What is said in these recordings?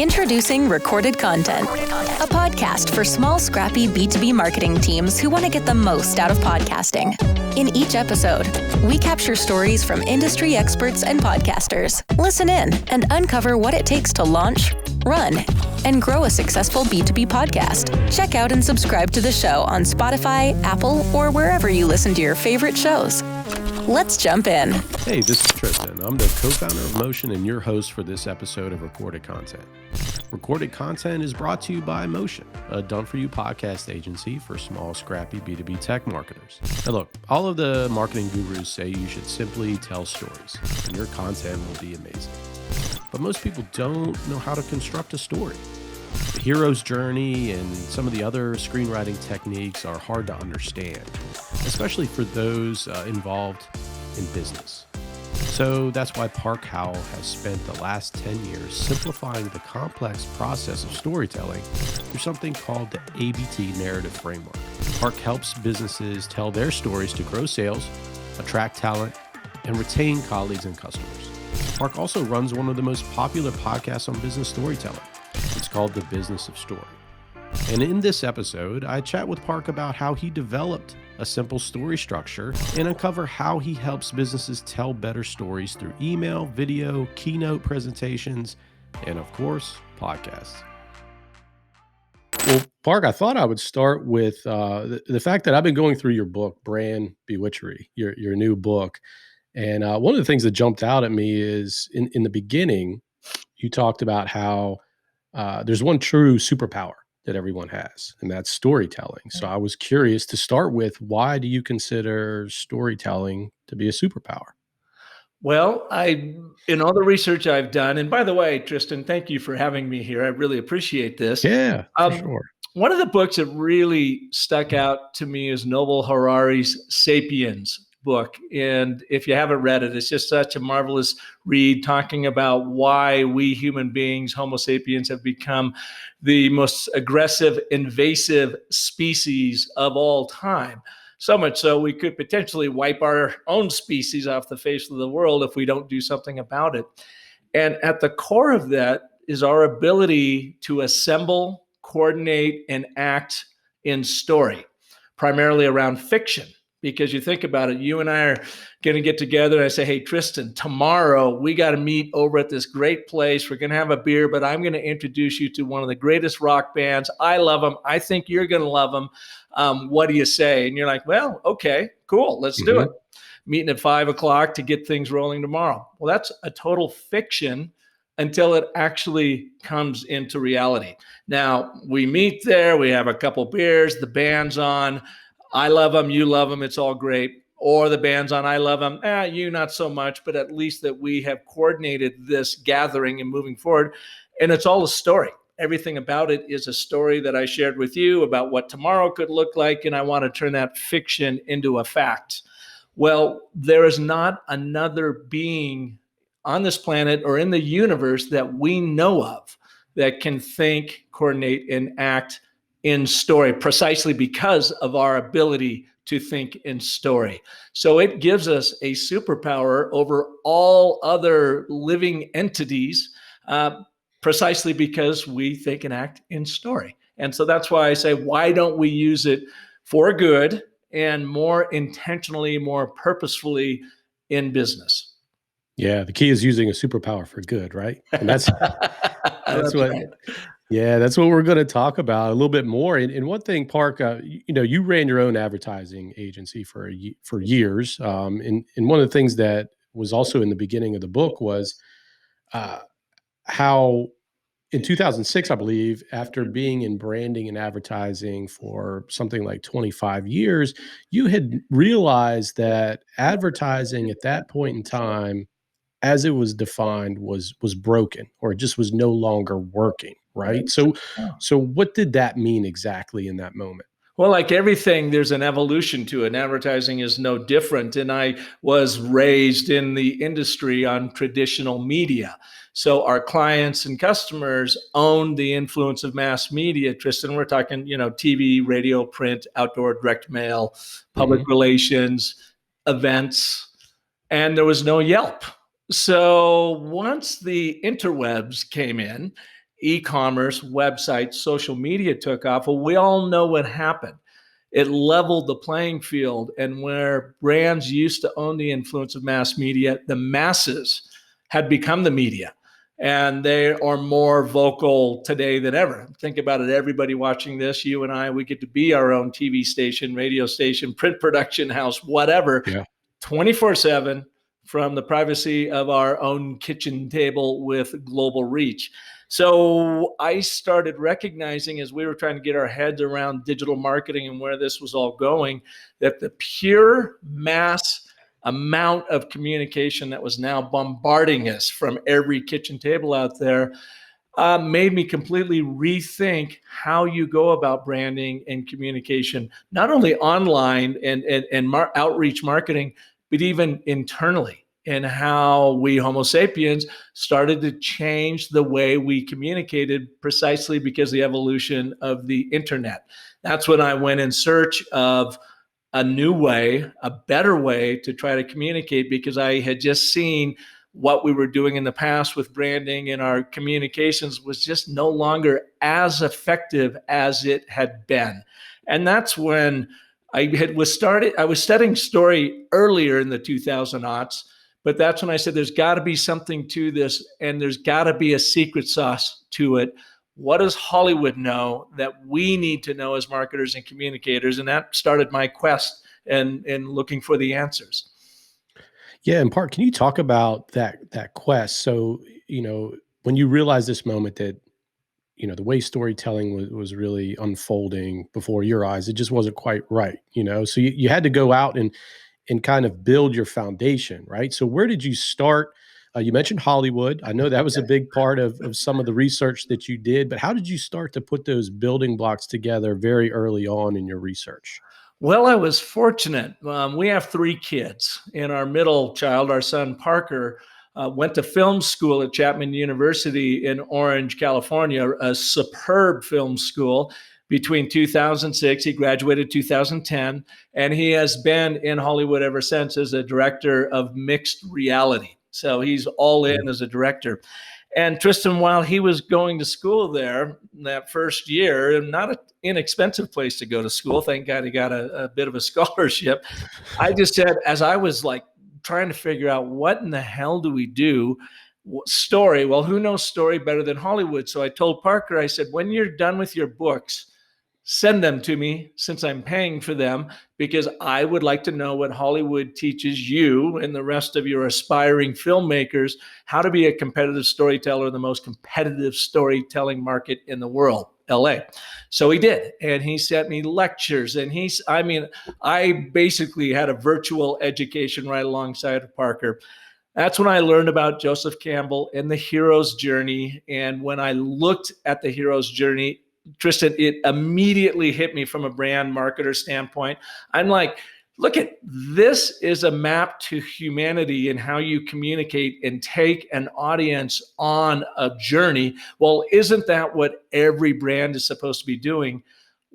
Introducing Recorded Content, a podcast for small, scrappy B2B marketing teams who want to get the most out of podcasting. In each episode, we capture stories from industry experts and podcasters. Listen in and uncover what it takes to launch, run, and grow a successful B2B podcast. Check out and subscribe to the show on Spotify, Apple, or wherever you listen to your favorite shows. Let's jump in. Hey, this is Tristan. I'm the co-founder of Motion and your host for this episode of Recorded Content. Recorded Content is brought to you by Motion, a done-for-you podcast agency for small, scrappy B2B tech marketers. Now look, all of the marketing gurus say you should simply tell stories, and your content will be amazing. But most people don't know how to construct a story. The hero's journey and some of the other screenwriting techniques are hard to understand, especially for those involved in business. So that's why Park Howell has spent the last 10 years simplifying the complex process of storytelling through something called the ABT narrative framework. Park helps businesses tell their stories to grow sales, attract talent, and retain colleagues and customers. Park also runs one of the most popular podcasts on business storytelling. It's called The Business of Story. And in this episode, I chat with Park about how he developed a simple story structure and uncover how he helps businesses tell better stories through email, video, keynote presentations, and of course, podcasts. Well, Park, I thought I would start with the fact that I've been going through your book, Brand Bewitchery, your new book. And one of the things that jumped out at me is in the beginning, you talked about how there's one true superpower that everyone has, and that's storytelling. So I was curious to start with, why do you consider storytelling to be a superpower? Well, in all the research I've done, and by the way, Tristan, thank you for having me here. I really appreciate this. Yeah, for sure. One of the books that really stuck out to me is Noble Harari's Sapiens book. And if you haven't read it, it's just such a marvelous read, talking about why we human beings, Homo sapiens, have become the most aggressive, invasive species of all time. So much so we could potentially wipe our own species off the face of the world if we don't do something about it. And at the core of that is our ability to assemble, coordinate, and act in story, primarily around fiction. Because you think about it, you and I are going to get together and I say, hey, Tristan, tomorrow we got to meet over at this great place. We're going to have a beer, but I'm going to introduce you to one of the greatest rock bands. I love them. I think you're going to love them. What do you say? And you're like, well, okay, cool. Let's do it. Meeting at 5:00 to get things rolling tomorrow. Well, that's a total fiction until it actually comes into reality. Now, we meet there. We have a couple beers. The band's on. I love them, you love them, it's all great. Or the band's on, I love them, you not so much, but at least that we have coordinated this gathering and moving forward. And it's all a story. Everything about it is a story that I shared with you about what tomorrow could look like, and I want to turn that fiction into a fact. Well, there is not another being on this planet or in the universe that we know of that can think, coordinate, and act in story, precisely because of our ability to think in story. So it gives us a superpower over all other living entities, precisely because we think and act in story. And so that's why I say, why don't we use it for good and more intentionally, more purposefully in business? Yeah, the key is using a superpower for good, right? And that's That's what. right. Yeah, that's what we're going to talk about a little bit more. And one thing, Park, you ran your own advertising agency for years. And one of the things that was also in the beginning of the book was how in 2006, I believe, after being in branding and advertising for something like 25 years, you had realized that advertising at that point in time, as it was defined, was broken, or it just was no longer working, right? So what did that mean exactly in that moment? Well, like everything, there's an evolution to it. And advertising is no different. And I was raised in the industry on traditional media. So our clients and customers own the influence of mass media. Tristan, we're talking, TV, radio, print, outdoor, direct mail, public relations, events, and there was no Yelp. So once the interwebs came in, e-commerce, websites, social media took off. Well, we all know what happened. It leveled the playing field, and where brands used to own the influence of mass media, the masses had become the media. And they are more vocal today than ever. Think about it. Everybody watching this, you and I, we get to be our own TV station, radio station, print production house, whatever, 24/7 from the privacy of our own kitchen table with global reach. So I started recognizing, as we were trying to get our heads around digital marketing and where this was all going, that the pure mass amount of communication that was now bombarding us from every kitchen table out there made me completely rethink how you go about branding and communication, not only online and outreach marketing, but even internally, and how we Homo sapiens started to change the way we communicated precisely because of the evolution of the internet. That's when I went in search of a new way, a better way to try to communicate, because I had just seen what we were doing in the past with branding and our communications was just no longer as effective as it had been. And that's when I was studying story earlier in the 2000s, but that's when I said, there's got to be something to this, and there's got to be a secret sauce to it. What does Hollywood know that we need to know as marketers and communicators? And that started my quest and looking for the answers. Yeah, and Park, can you talk about that quest? So, when you realized this moment that, the way storytelling was really unfolding before your eyes, it just wasn't quite right, So you had to go out and kind of build your foundation, right? So where did you start? You mentioned Hollywood. I know that was a big part of some of the research that you did, but how did you start to put those building blocks together very early on in your research? Well, I was fortunate. We have 3 kids, and our middle child, our son Parker, went to film school at Chapman University in Orange, California, a superb film school. Between 2006, he graduated 2010, and he has been in Hollywood ever since as a director of mixed reality. So he's all in as a director. And Tristan, while he was going to school there that first year, and not an inexpensive place to go to school, thank God he got a bit of a scholarship. I just said, as I was like trying to figure out what in the hell do we do, story, well, who knows story better than Hollywood? So I told Parker, I said, when you're done with your books, send them to me, since I'm paying for them, because I would like to know what Hollywood teaches you and the rest of your aspiring filmmakers how to be a competitive storyteller in the most competitive storytelling market in the world, LA. So he did. And he sent me lectures, and I basically had a virtual education right alongside of Parker. That's when I learned about Joseph Campbell and the hero's journey. And when I looked at the hero's journey, Tristan, it immediately hit me from a brand marketer standpoint. I'm like, look at this is a map to humanity and how you communicate and take an audience on a journey. Well, isn't that what every brand is supposed to be doing?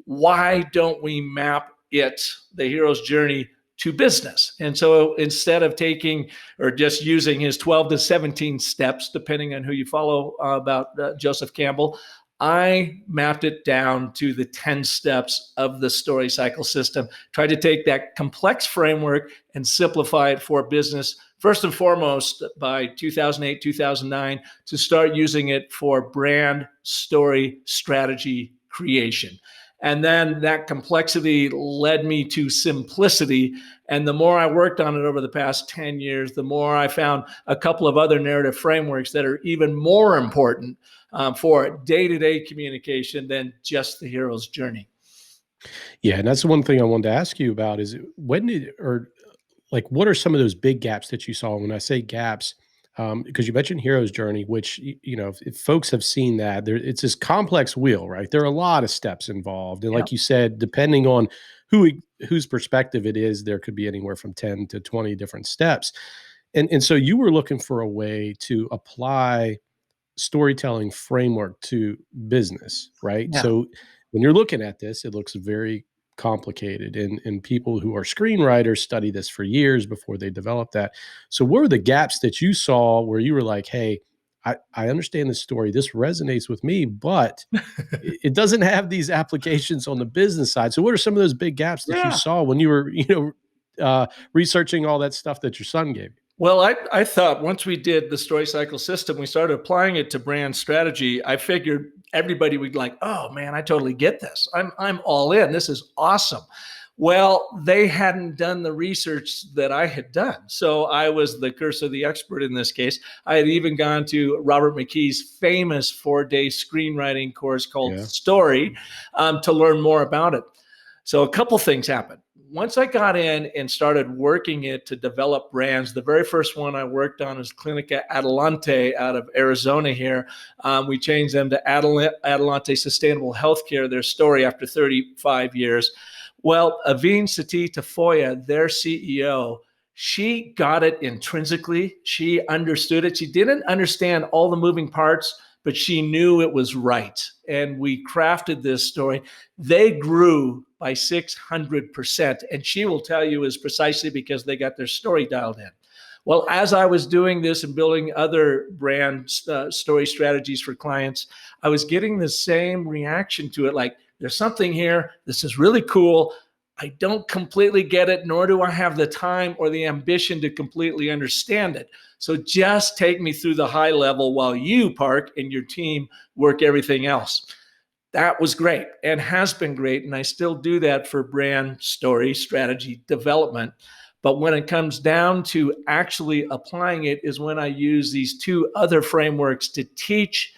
Why don't we map it, the hero's journey, to business? And so instead of taking or just using his 12 to 17 steps, depending on who you follow, about Joseph Campbell, I mapped it down to the 10 steps of the story cycle system, tried to take that complex framework and simplify it for business, first and foremost by 2008, 2009, to start using it for brand story strategy creation. And then that complexity led me to simplicity. And the more I worked on it over the past 10 years, the more I found a couple of other narrative frameworks that are even more important for day-to-day communication than just the hero's journey. Yeah, and that's the one thing I wanted to ask you about is what are some of those big gaps that you saw? When I say gaps, because you mentioned hero's journey, which, if folks have seen that, it's this complex wheel, right? There are a lot of steps involved. And like you said, depending on whose perspective it is, there could be anywhere from 10 to 20 different steps. And so you were looking for a way to apply storytelling framework to business, right? Yeah. So when you're looking at this, it looks very complicated, and people who are screenwriters study this for years before they develop that. So what were the gaps that you saw where you were like, hey, I understand this story. This resonates with me, but it doesn't have these applications on the business side. So what are some of those big gaps that you Yeah. saw when you were, researching all that stuff that your son gave you? Well, I thought once we did the story cycle system, we started applying it to brand strategy. I figured everybody would like, oh man, I totally get this. I'm all in. This is awesome. Well, they hadn't done the research that I had done. So I was the curse of the expert in this case. I had even gone to Robert McKee's famous 4-day screenwriting course called Yeah. Story to learn more about it. So a couple things happened. Once I got in and started working it to develop brands, the very first one I worked on is Clinica Adelante out of Arizona here. We changed them to Adelante Sustainable Healthcare, their story after 35 years. Well, Aveen Sethi Tafoya, their CEO, she got it intrinsically. She understood it. She didn't understand all the moving parts, but she knew it was right. And we crafted this story. They grew by 600%. And she will tell you is precisely because they got their story dialed in. Well, as I was doing this and building other brand story strategies for clients, I was getting the same reaction to it. Like, there's something here. This is really cool. I don't completely get it, nor do I have the time or the ambition to completely understand it. So just take me through the high level while you, Park, and your team work everything else. That was great and has been great. And I still do that for brand story strategy development. But when it comes down to actually applying it is when I use these two other frameworks to teach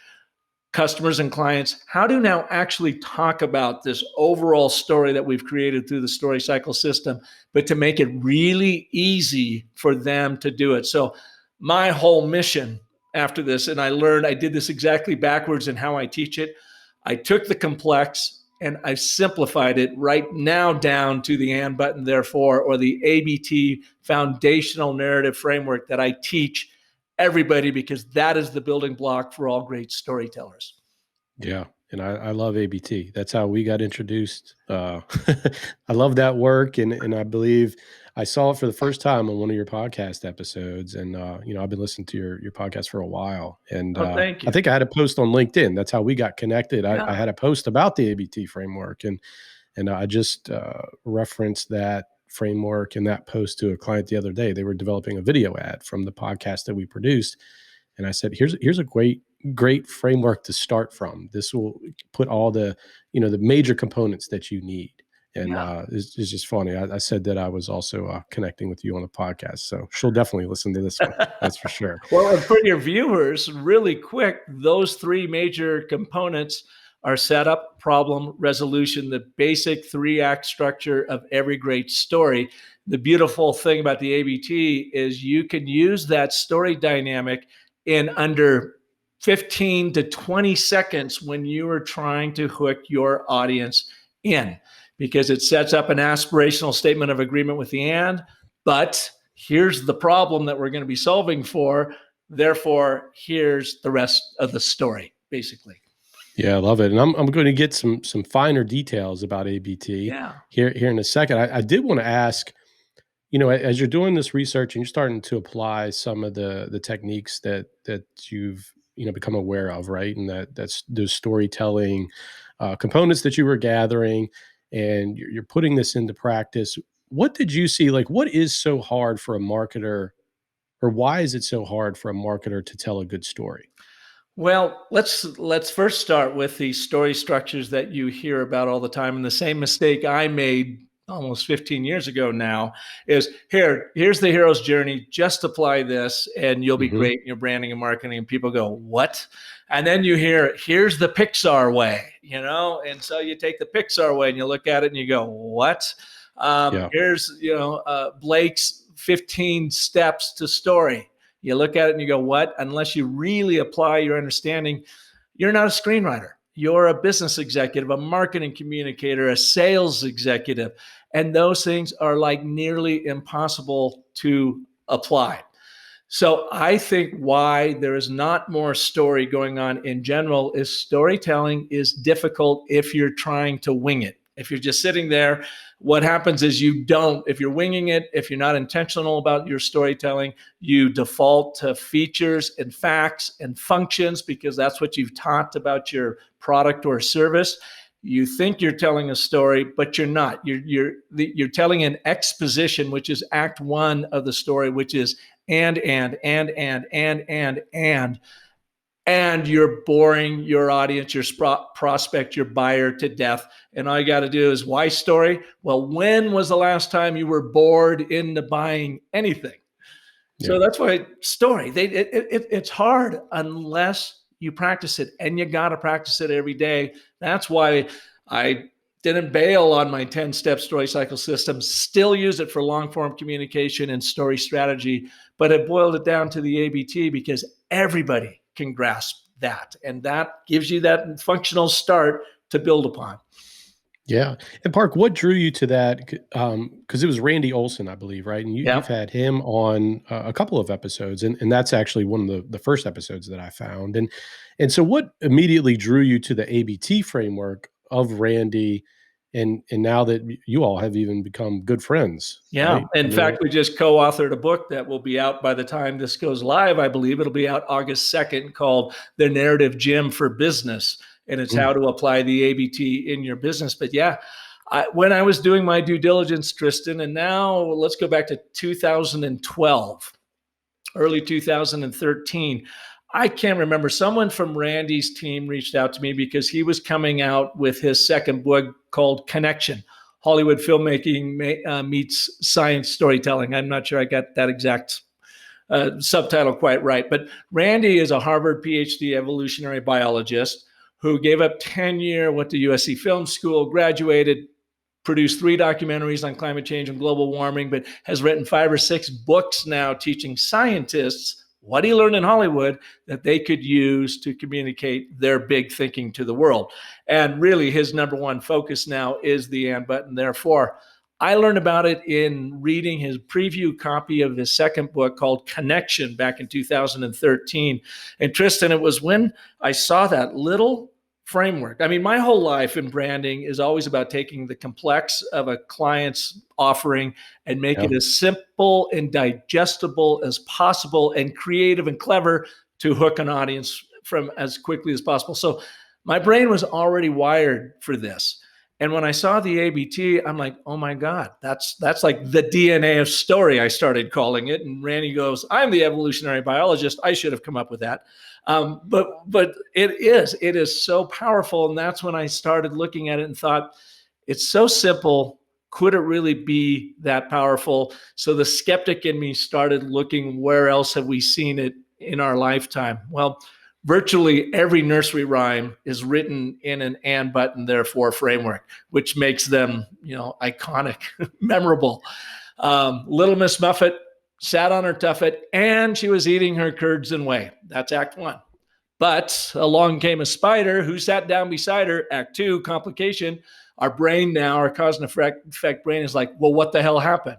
customers and clients how to now actually talk about this overall story that we've created through the story cycle system, but to make it really easy for them to do it. So my whole mission after this, and I did this exactly backwards in how I teach it. I took the complex and I simplified it right now down to the and, but, and therefore, or the ABT foundational narrative framework that I teach everybody, because that is the building block for all great storytellers. Yeah. And I love ABT. That's how we got introduced. I love that work. And I believe I saw it for the first time on one of your podcast episodes. And, I've been listening to your podcast for a while. And Oh, thank I you. think I had a post on LinkedIn. That's how we got connected. I Yeah. had a post about the ABT framework. And I just referenced that framework in that post to a client the other day. They were developing a video ad from the podcast that we produced. And I said, here's a great framework to start from. This will put all the major components that you need. And Yeah. it's just funny. I said that I was also connecting with you on the podcast. So she'll definitely listen to this one. That's for sure. Well, and for your viewers, really quick, those three major components are setup, problem, resolution, the basic 3-act structure of every great story. The beautiful thing about the ABT is you can use that story dynamic in under 15 to 20 seconds when you are trying to hook your audience in, because it sets up an aspirational statement of agreement with the and, but here's the problem that we're going to be solving for. Therefore, here's the rest of the story, basically. Yeah, I love it. And I'm going to get some finer details about ABT Yeah. here in a second. I did want to ask, as you're doing this research and you're starting to apply some of the techniques that you've become aware of, right? And that's those storytelling components that you were gathering, and you're putting this into practice. What did you see? Like, what is so hard for a marketer, or why is it so hard for a marketer to tell a good story? Well, let's first start with the story structures that you hear about all the time. And the same mistake I made almost 15 years ago now is here's the hero's journey. Just apply this and you'll be Hmm. great in your branding and marketing. And people go, what? And then you hear, here's the Pixar way, and so you take the Pixar way and you look at it and you go, what? Yeah. Here's, Blake's 15 steps to story. You look at it and you go, what? Unless you really apply your understanding, you're not a screenwriter. You're a business executive, a marketing communicator, a sales executive. And those things are like nearly impossible to apply. So I think why there is not more story going on in general is storytelling is difficult if you're trying to wing it. If you're just sitting there, what happens is if you're winging it, if you're not intentional about your storytelling, you default to features and facts and functions because that's what you've taught about your product or service. You think you're telling a story, but you're not. You're telling an exposition, which is act one of the story, which is and you're boring your audience, your prospect, your buyer to death. And all you got to do is why story? Well, when was the last time you were bored into buying anything? Yeah. So that's why story. It's hard unless you practice it, and you got to practice it every day. That's why I didn't bail on my 10-step story cycle system, still use it for long-form communication and story strategy, but I boiled it down to the ABT because everybody can grasp that. And that gives you that functional start to build upon. Yeah. And Park, what drew you to that? Because it was Randy Olson, I believe, right? And you've had him on a couple of episodes, and that's actually one of the first episodes that I found. And so what immediately drew you to the ABT framework of Randy, and now that you all have even become good friends? Yeah. Right? In fact, we just co-authored a book that will be out by the time this goes live. I believe it'll be out August 2nd, called The Narrative Gym for Business. And it's how to apply the ABT in your business. But yeah, when I was doing my due diligence, Tristan, and now let's go back to 2012, early 2013. I can't remember. Someone from Randy's team reached out to me because he was coming out with his second book called Connection: Hollywood Filmmaking Meets Science Storytelling. I'm not sure I got that exact subtitle quite right. But Randy is a Harvard PhD evolutionary biologist who gave up tenure, went to USC Film School, graduated, produced 3 documentaries on climate change and global warming, but has written 5 or 6 books now teaching scientists what he learned in Hollywood that they could use to communicate their big thinking to the world. And really his number one focus now is the and, but, and therefore. I learned about it in reading his preview copy of his second book called Connection back in 2013. And Tristan, it was when I saw that little framework. I mean, my whole life in branding is always about taking the complex of a client's offering and make it as simple and digestible as possible and creative and clever to hook an audience from as quickly as possible. So my brain was already wired for this. And when I saw the ABT, I'm like, oh my God, that's like the DNA of story, I started calling it. And Randy goes, I'm the evolutionary biologist. I should have come up with that. But it is so powerful. And that's when I started looking at it and thought, it's so simple. Could it really be that powerful? So the skeptic in me started looking, where else have we seen it in our lifetime? Well, virtually every nursery rhyme is written in an and, but, and therefore framework, which makes them, iconic, memorable. Little Miss Muffet sat on her tuffet and she was eating her curds and whey. That's act 1. But along came a spider who sat down beside her. Act 2, complication. Our brain now, our cause and effect brain is like, well, what the hell happened?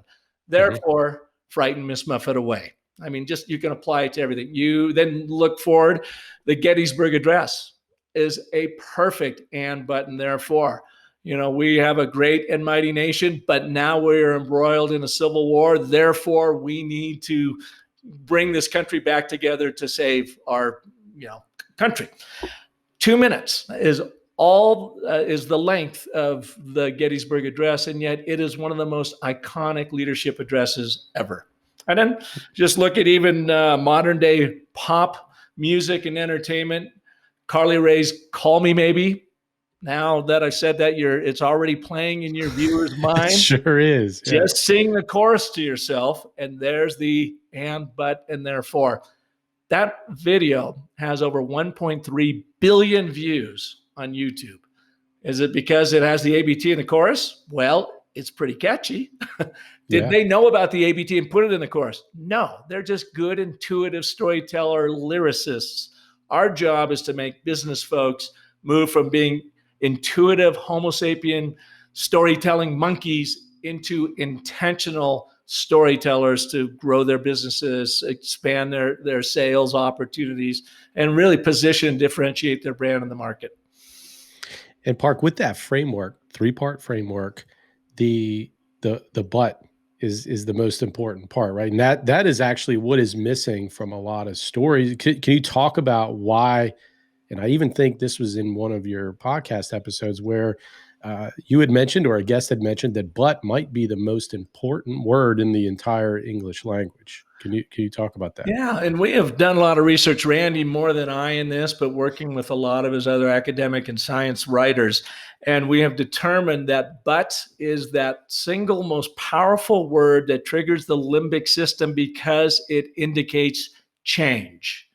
Therefore, frighten Miss Muffet away. I mean, just you can apply it to everything. You then look forward. The Gettysburg Address is a perfect and, but, and therefore. We have a great and mighty nation, but now we're embroiled in a civil war. Therefore, we need to bring this country back together to save our, country. 2 minutes is the length of the Gettysburg Address, and yet it is one of the most iconic leadership addresses ever. And then just look at even modern day pop music and entertainment. Carly Rae's Call Me Maybe. Now that I said that, it's already playing in your viewer's mind. It sure is. Yeah. Just sing the chorus to yourself, and there's the and, but, and therefore. That video has over 1.3 billion views on YouTube. Is it because it has the ABT in the chorus? Well, it's pretty catchy. Did they know about the ABT and put it in the chorus? No, they're just good, intuitive storyteller lyricists. Our job is to make business folks move from being intuitive Homo sapien storytelling monkeys into intentional storytellers to grow their businesses, expand their sales opportunities, and really position, differentiate their brand in the market. And Park, with that framework, 3-part framework, the but is the most important part, right? And that is actually what is missing from a lot of stories. Can you talk about why? And I even think this was in one of your podcast episodes where you had mentioned, or a guest had mentioned, that but might be the most important word in the entire English language. Can you talk about that? Yeah, and we have done a lot of research, Randy, more than I in this, but working with a lot of his other academic and science writers. And we have determined that but is that single most powerful word that triggers the limbic system because it indicates change.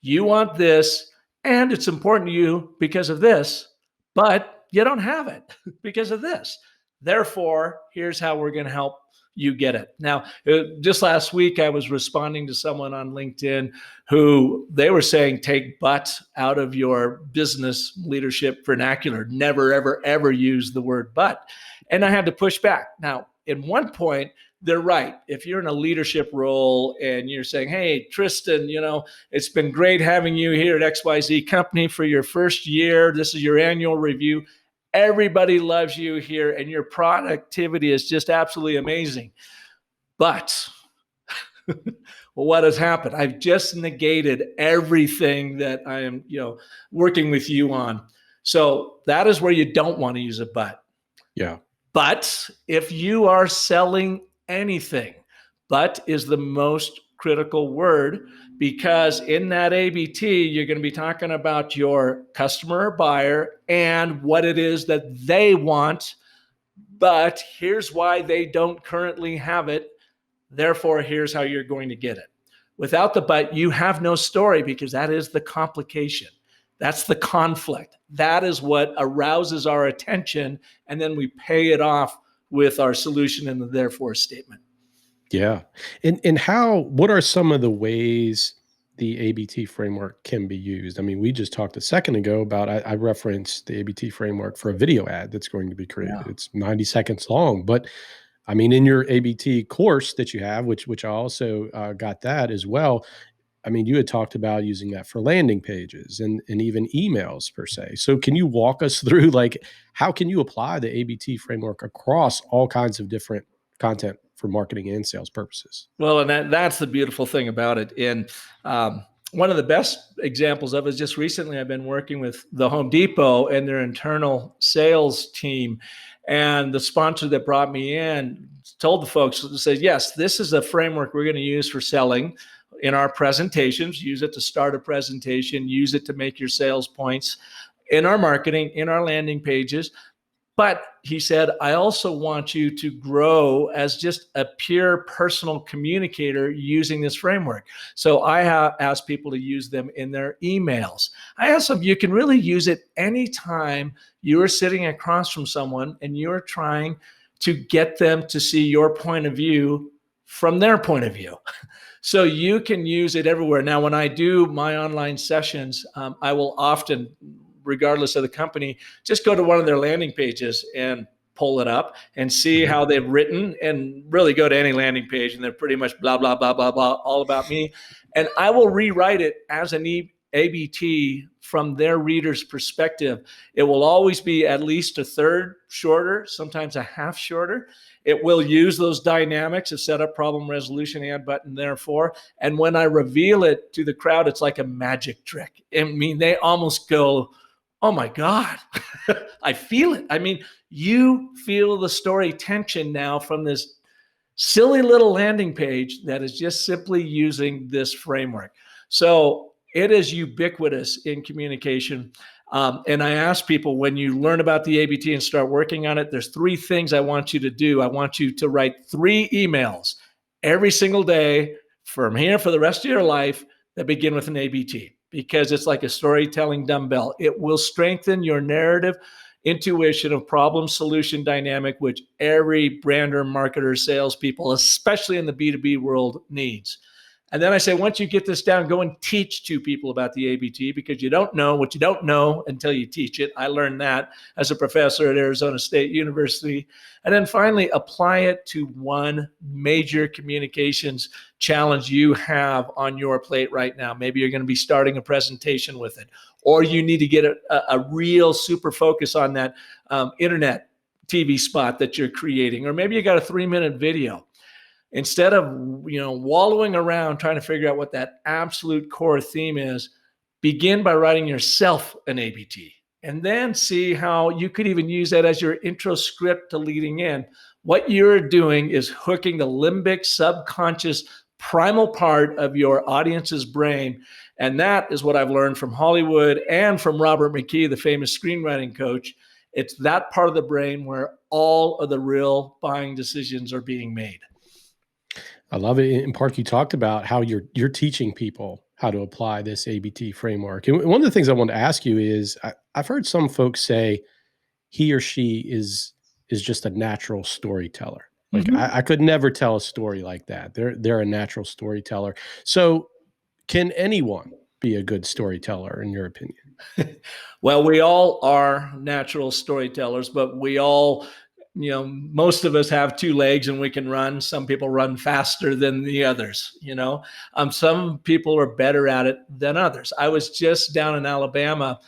You want this, and it's important to you because of this, but you don't have it because of this. Therefore, here's how we're going to help you get it. Now, just last week, I was responding to someone on LinkedIn who they were saying, take but out of your business leadership vernacular. Never, ever, ever use the word but. And I had to push back. Now, in one point, they're right. If you're in a leadership role and you're saying, hey, Tristan, it's been great having you here at XYZ company for your first year. This is your annual review. Everybody loves you here and your productivity is just absolutely amazing. But well, what has happened? I've just negated everything that I am, working with you on. So that is where you don't want to use a but. Yeah. But if you are selling anything, but is the most critical word, because in that ABT, you're going to be talking about your customer or buyer and what it is that they want. But here's why they don't currently have it. Therefore, here's how you're going to get it. Without the but, you have no story, because that is the complication. That's the conflict. That is what arouses our attention. And then we pay it off with our solution in the therefore statement. Yeah. And what are some of the ways the ABT framework can be used? I mean, we just talked a second ago about, I referenced the ABT framework for a video ad that's going to be created. Yeah. It's 90 seconds long, but I mean, in your ABT course that you have, which I also got that as well. I mean, you had talked about using that for landing pages and even emails per se. So can you walk us through, like, how can you apply the ABT framework across all kinds of different content for marketing and sales purposes? Well, and that's the beautiful thing about it. And one of the best examples of it is just recently I've been working with the Home Depot and their internal sales team. And the sponsor that brought me in told the folks, said, yes, this is a framework we're going to use for selling in our presentations. Use it to start a presentation, use it to make your sales points in our marketing, in our landing pages. But he said, I also want you to grow as just a pure personal communicator using this framework. So I have asked people to use them in their emails. I asked them, you can really use it anytime you are sitting across from someone and you're trying to get them to see your point of view from their point of view. So you can use it everywhere. Now, when I do my online sessions, I will often, regardless of the company, just go to one of their landing pages and pull it up and see how they've written, and really go to any landing page and they're pretty much blah, blah, blah, blah, blah, all about me. And I will rewrite it as an ABT from their reader's perspective. It will always be at least a third shorter, sometimes a half shorter. It will use those dynamics of setup, problem, resolution, and button, therefore. And when I reveal it to the crowd, it's like a magic trick. I mean, they almost go, oh my God, I feel it. I mean, you feel the story tension now from this silly little landing page that is just simply using this framework. So it is ubiquitous in communication. And I ask people, when you learn about the ABT and start working on it, there's 3 things I want you to do. I want you to write 3 emails every single day from here for the rest of your life that begin with an ABT, because it's like a storytelling dumbbell. It will strengthen your narrative intuition of problem solution dynamic, which every brander, marketer, salespeople, especially in the B2B world, needs. And then I say, once you get this down, go and teach 2 people about the ABT, because you don't know what you don't know until you teach it. I learned that as a professor at Arizona State University. And then finally, apply it to one major communications challenge you have on your plate right now. Maybe you're going to be starting a presentation with it, or you need to get a real super focus on that internet TV spot that you're creating, or maybe you got a 3-minute video. Instead of, wallowing around trying to figure out what that absolute core theme is, begin by writing yourself an ABT, and then see how you could even use that as your intro script to leading in. What you're doing is hooking the limbic subconscious primal part of your audience's brain. And that is what I've learned from Hollywood and from Robert McKee, the famous screenwriting coach. It's that part of the brain where all of the real buying decisions are being made. I love it. In Park, you talked about how you're teaching people how to apply this ABT framework. And one of the things I want to ask you is I've heard some folks say he or she is just a natural storyteller. Like I could never tell a story like that. They're a natural storyteller. So can anyone be a good storyteller in your opinion? Well, we all are natural storytellers, but we all, most of us have 2 legs and we can run. Some people run faster than the others, some people are better at it than others. I was just down in Alabama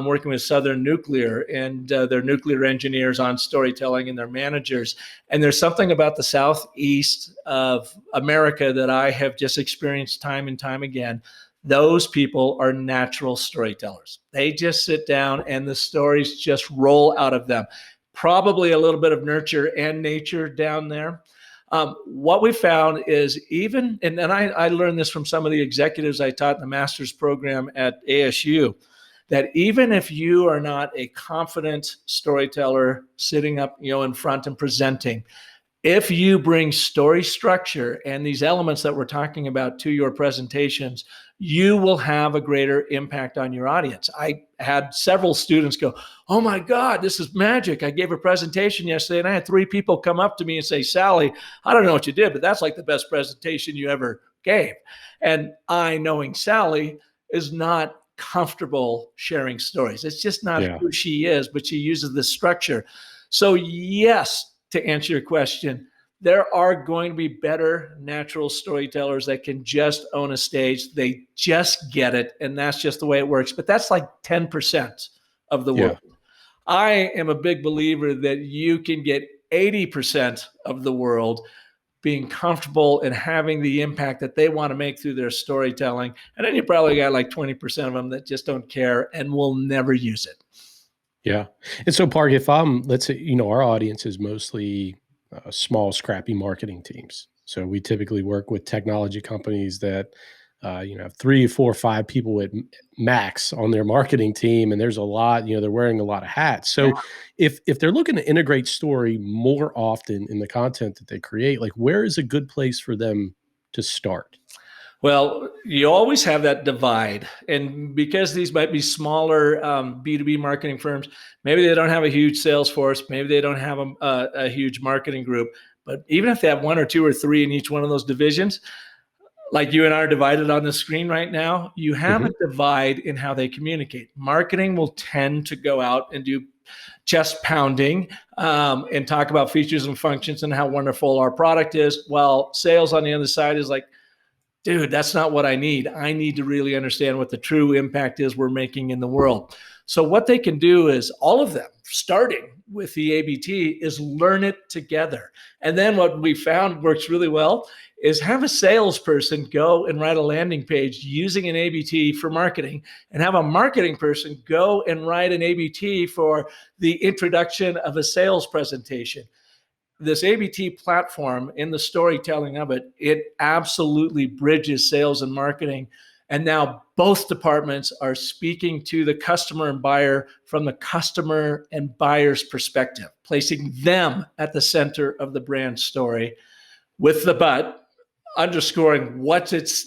working with Southern Nuclear and their nuclear engineers on storytelling and their managers. And there's something about the Southeast of America that I have just experienced time and time again. Those people are natural storytellers. They just sit down and the stories just roll out of them. Probably a little bit of nurture and nature down there. What we found is and I learned this from some of the executives I taught in the master's program at ASU, that even if you are not a confident storyteller sitting up, in front and presenting, if you bring story structure and these elements that we're talking about to your presentations, you will have a greater impact on your audience. I had several students go, "Oh my God, this is magic. I gave a presentation yesterday and I had 3 people come up to me and say, 'Sally, I don't know what you did, but that's like the best presentation you ever gave.'" And I, knowing Sally, is not comfortable sharing stories. It's just not who she is, but she uses this structure. So yes, to answer your question, there are going to be better natural storytellers that can just own a stage. They just get it, and that's just the way it works. But that's like 10% of the world. I am a big believer that you can get 80% of the world being comfortable and having the impact that they want to make through their storytelling. And then you probably got like 20% of them that just don't care and will never use it. Yeah. And so Park, if let's say, our audience is mostly small, scrappy marketing teams. So we typically work with technology companies that, have 3, 4, 5 people at max on their marketing team. And there's a lot, they're wearing a lot of hats. So if they're looking to integrate story more often in the content that they create, like where is a good place for them to start? Well, you always have that divide. And because these might be smaller B2B marketing firms, maybe they don't have a huge sales force, maybe they don't have a huge marketing group. But even if they have 1 or 2 or 3 in each one of those divisions, like you and I are divided on the screen right now, you have a divide in how they communicate. Marketing will tend to go out and do chest pounding and talk about features and functions and how wonderful our product is, while sales on the other side is like, dude, that's not what I need. I need to really understand what the true impact is we're making in the world. So what they can do is, all of them, starting with the ABT, is learn it together. And then what we found works really well is have a salesperson go and write a landing page using an ABT for marketing, and have a marketing person go and write an ABT for the introduction of a sales presentation. This ABT platform, in the storytelling of it, it absolutely bridges sales and marketing. And now both departments are speaking to the customer and buyer from the customer and buyer's perspective, placing them at the center of the brand story, with the but underscoring what's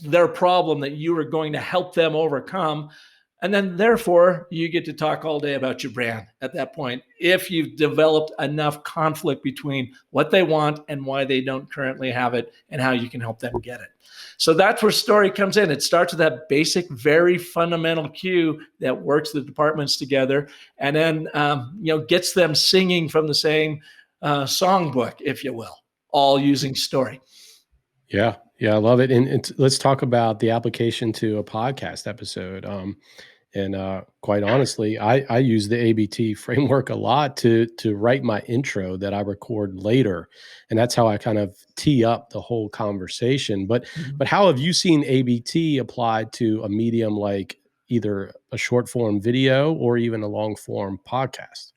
their problem that you are going to help them overcome. And then therefore you get to talk all day about your brand at that point, if you've developed enough conflict between what they want and why they don't currently have it, and how you can help them get it. So that's where story comes in. It starts with that basic, very fundamental cue that works the departments together, and then gets them singing from the same songbook, if you will, all using story. Yeah, I love it. And let's talk about the application to a podcast episode. And quite honestly, I use the ABT framework a lot to write my intro that I record later, and that's how I kind of tee up the whole conversation. But how have you seen ABT applied to a medium like either a short form video or even a long form podcast?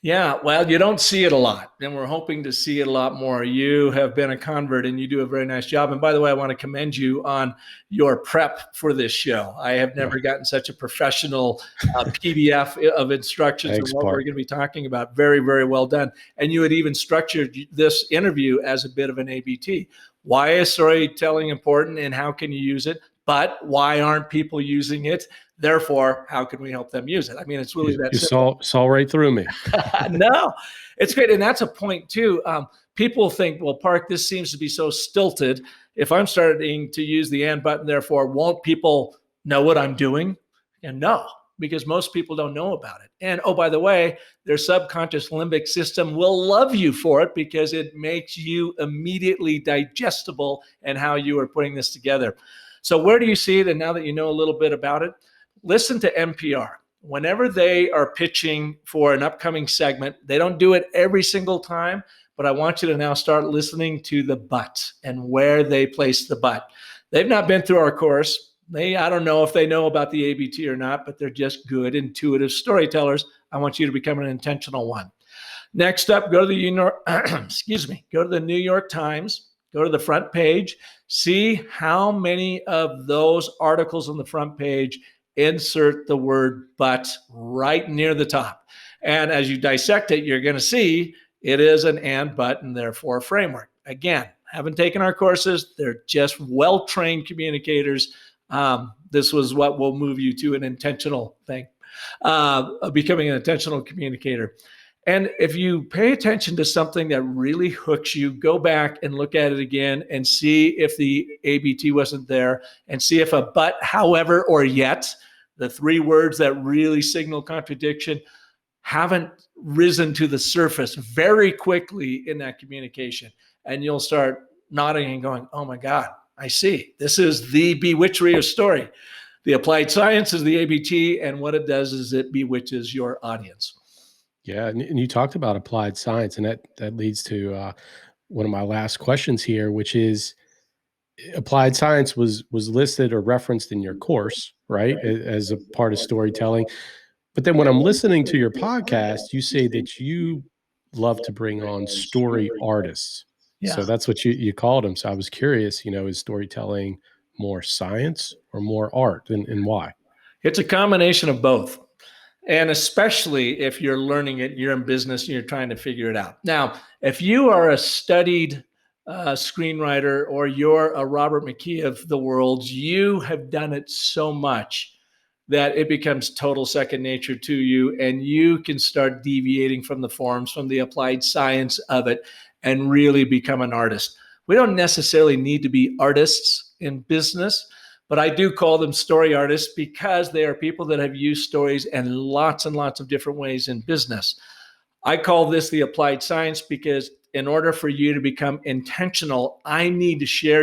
Yeah, well, you don't see it a lot, and we're hoping to see it a lot more. You have been a convert and you do a very nice job. And by the way, I want to commend you on your prep for this show. I have Yeah. never gotten such a professional PDF of instructions on Thanks, what we're Park. going to be talking about. Very, very well done. And you had even structured this interview as a bit of an ABT. Why is storytelling important and how can you use it? But why aren't people using it? Therefore, how can we help them use it? I mean, it's really that You simple. saw right through me. No, it's great. And that's a point too. People think, well, Park, this seems to be so stilted. If I'm starting to use the and button, therefore, won't people know what I'm doing? And no, because most people don't know about it. And oh, by the way, their subconscious limbic system will love you for it because it makes you immediately digestible in how you are putting this together. So where do you see it? And now that you know a little bit about it, listen to NPR. Whenever they are pitching for an upcoming segment, they don't do it every single time, but I want you to now start listening to the but and where they place the but. They've not been through our course. I don't know if they know about the ABT or not, but they're just good, intuitive storytellers. I want you to become an intentional one. Next up, go to the go to the New York Times, go to the front page, see how many of those articles on the front page insert the word but right near the top. And as you dissect it, you're going to see it is an and, but, and therefore framework. Again, haven't taken our courses. They're just well-trained communicators. This was what will move you to an intentional thing, becoming an intentional communicator. And if you pay attention to something that really hooks you, go back and look at it again and see if the ABT wasn't there and see if a but, however, or yet, the three words that really signal contradiction, haven't risen to the surface very quickly in that communication. And you'll start nodding and going, oh my God, I see. This is the bewitchery of story. The applied science is the ABT, and what it does is it bewitches your audience. Yeah, and you talked about applied science, and that leads to one of my last questions here, which is applied science was listed or referenced in your course, right, as a part of storytelling. But then when I'm listening to your podcast, you say that you love to bring on story artists. Yeah. So that's what you called them. So I was curious, is storytelling more science or more art, and why? It's a combination of both. And especially if you're learning it, you're in business and you're trying to figure it out. Now, if you are a studied screenwriter or you're a Robert McKee of the world, you have done it so much that it becomes total second nature to you, and you can start deviating from the forms, from the applied science of it, and really become an artist. We don't necessarily need to be artists in business, but I do call them story artists because they are people that have used stories in lots and lots of different ways in business. I call this the applied science because in order for you to become intentional, I need to share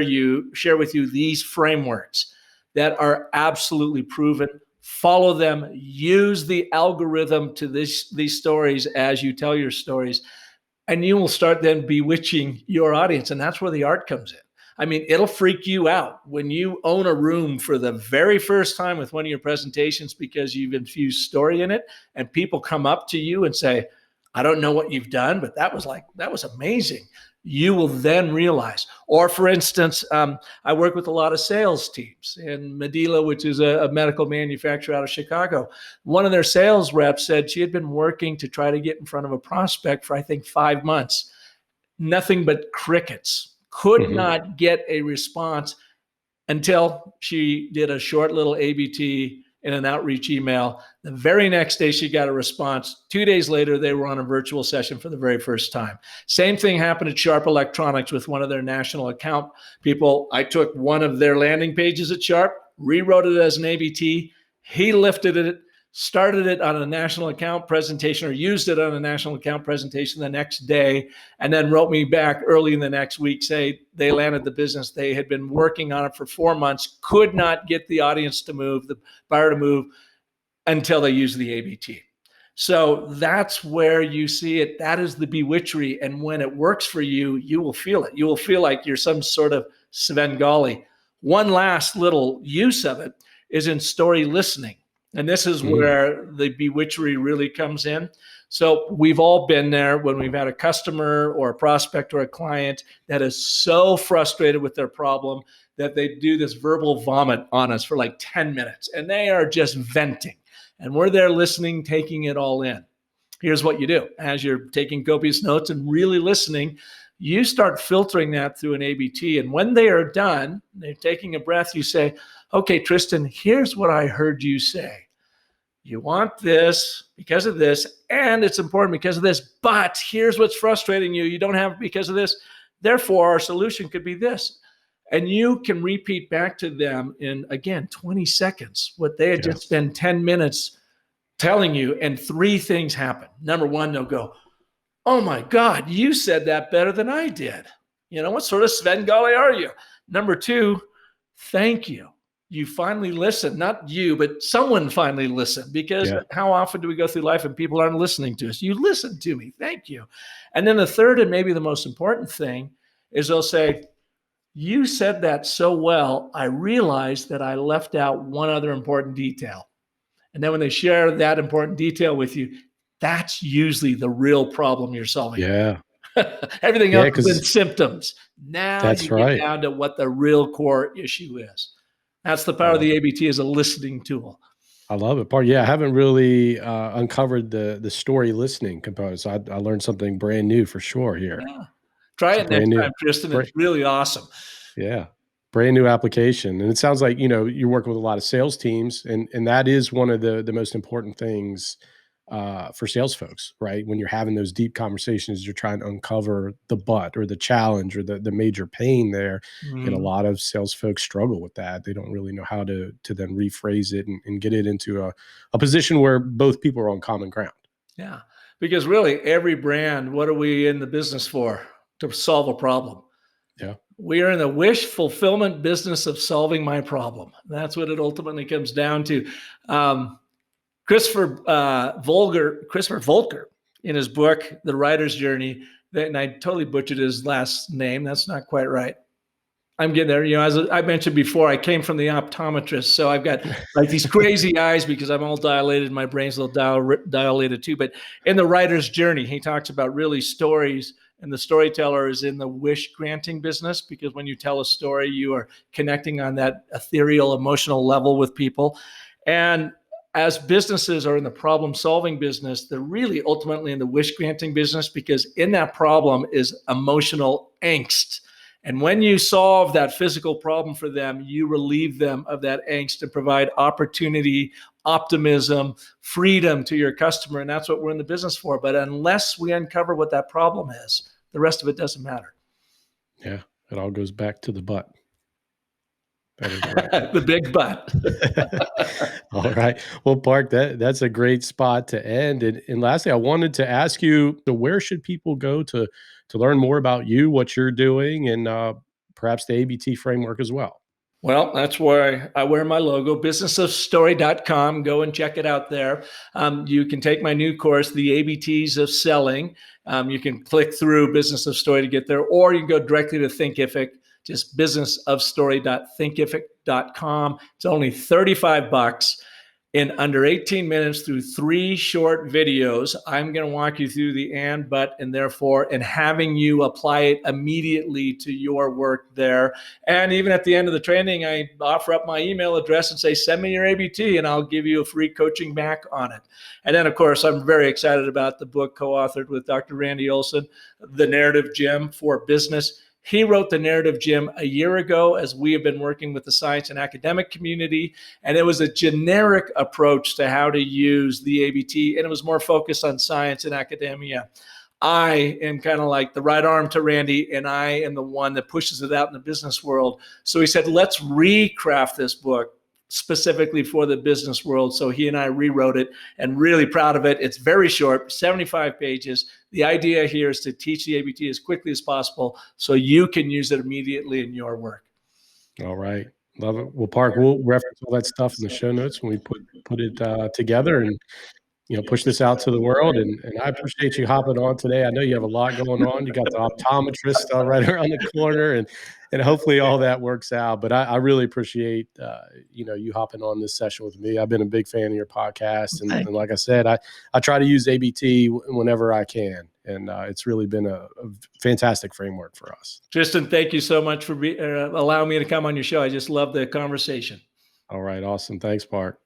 with you these frameworks that are absolutely proven. Follow them, use the algorithm to these stories as you tell your stories, and you will start then bewitching your audience. And that's where the art comes in. I mean, it'll freak you out when you own a room for the very first time with one of your presentations because you've infused story in it, and people come up to you and say, I don't know what you've done, but that was amazing. You will then realize. Or for instance, I work with a lot of sales teams in Medela, which is a medical manufacturer out of Chicago. One of their sales reps said she had been working to try to get in front of a prospect for, I think, 5 months. Nothing but crickets. Could not get a response until she did a short little ABT in an outreach email. The very next day, she got a response. 2 days later, they were on a virtual session for the very first time. Same thing happened at Sharp Electronics with one of their national account people. I took one of their landing pages at Sharp, rewrote it as an ABT. He lifted it, started it on a national account presentation, or used it on a national account presentation the next day, and then wrote me back early in the next week, say they landed the business. They had been working on it for 4 months, could not get the audience to move, the buyer to move. until they use the ABT. So that's where you see it. That is the bewitchery. And when it works for you, you will feel it. You will feel like you're some sort of Svengali. One last little use of it is in story listening. And this is where the bewitchery really comes in. So we've all been there when we've had a customer or a prospect or a client that is so frustrated with their problem that they do this verbal vomit on us for like 10 minutes and they are just venting. And we're there listening, taking it all in. Here's what you do. As you're taking copious notes and really listening, you start filtering that through an ABT. And when they are done, they're taking a breath, you say, okay, Tristan, here's what I heard you say. You want this because of this, and it's important because of this, but here's what's frustrating you. You don't have it because of this. Therefore, our solution could be this. And you can repeat back to them in, again, 20 seconds, what they had just spent 10 minutes telling you, and 3 things happen. Number one, they'll go, oh my God, you said that better than I did. You know, what sort of Svengali are you? Number 2, thank you. You finally listened, not you, but someone finally listened, because how often do we go through life and people aren't listening to us? You listened to me. Thank you. And then the third, and maybe the most important thing, is they'll say, you said that so well, I realized that I left out one other important detail. And then when they share that important detail with you, that's usually the real problem you're solving. Yeah. Everything else has been symptoms. Now you get down to what the real core issue is. That's the power of the ABT as a listening tool. I love it. I haven't really uncovered the story listening component. So I learned something brand new for sure here. Yeah. Try it next time, Tristan. It's really awesome. Yeah. Brand new application. And it sounds like, you're working with a lot of sales teams, and that is one of the most important things for sales folks, right? When you're having those deep conversations, you're trying to uncover the but or the challenge or the major pain there. And a lot of sales folks struggle with that. They don't really know how to then rephrase it and get it into a position where both people are on common ground. Yeah. Because really every brand, what are we in the business for? To solve a problem. Yeah. We are in the wish fulfillment business of solving my problem. That's what it ultimately comes down to. Christopher Volker, in his book, The Writer's Journey, and I totally butchered his last name. That's not quite right. I'm getting there. As I mentioned before, I came from the optometrist, so I've got like these crazy eyes because I'm all dilated. My brain's a little dilated too. But in The Writer's Journey, he talks about really stories, and the storyteller is in the wish granting business, because when you tell a story, you are connecting on that ethereal, emotional level with people. And as businesses are in the problem-solving business, they're really ultimately in the wish-granting business, because in that problem is emotional angst. And when you solve that physical problem for them, you relieve them of that angst and provide opportunity, optimism, freedom to your customer. And that's what we're in the business for. But unless we uncover what that problem is, the rest of it doesn't matter. Yeah, it all goes back to the but. That is right. The big but. All right. Well, Park, that's a great spot to end. And lastly, I wanted to ask you, so where should people go to learn more about you, what you're doing, and perhaps the ABT framework as well? Well, that's where I wear my logo, businessofstory.com. Go and check it out there. You can take my new course, The ABTs of Selling. You can click through Business of Story to get there, or you can go directly to Thinkific. Just businessofstory.thinkific.com. It's only $35 in under 18 minutes through 3 short videos. I'm going to walk you through the and, but, and therefore, and having you apply it immediately to your work there. And even at the end of the training, I offer up my email address and say, send me your ABT and I'll give you a free coaching back on it. And then, of course, I'm very excited about the book co-authored with Dr. Randy Olson, The Narrative Gym for Business. He wrote The Narrative Gym a year ago as we have been working with the science and academic community. And it was a generic approach to how to use the ABT. And it was more focused on science and academia. I am kind of like the right arm to Randy, and I am the one that pushes it out in the business world. So he said, let's recraft this book specifically for the business world. So he and I rewrote it, and really proud of it. It's very short, 75 pages. The idea here is to teach the ABT as quickly as possible so you can use it immediately in your work. All right. Love it. Well, Park, we'll reference all that stuff in the show notes when we put it together and push this out to the world. And I appreciate you hopping on today. I know you have a lot going on. You got the optometrist right around the corner, and hopefully all that works out. But I really appreciate you hopping on this session with me. I've been a big fan of your podcast, and like I said, I try to use ABT whenever I can, and it's really been a fantastic framework for us. Tristan, thank you so much for allowing me to come on your show. I just love the conversation. All right, awesome. Thanks, Park.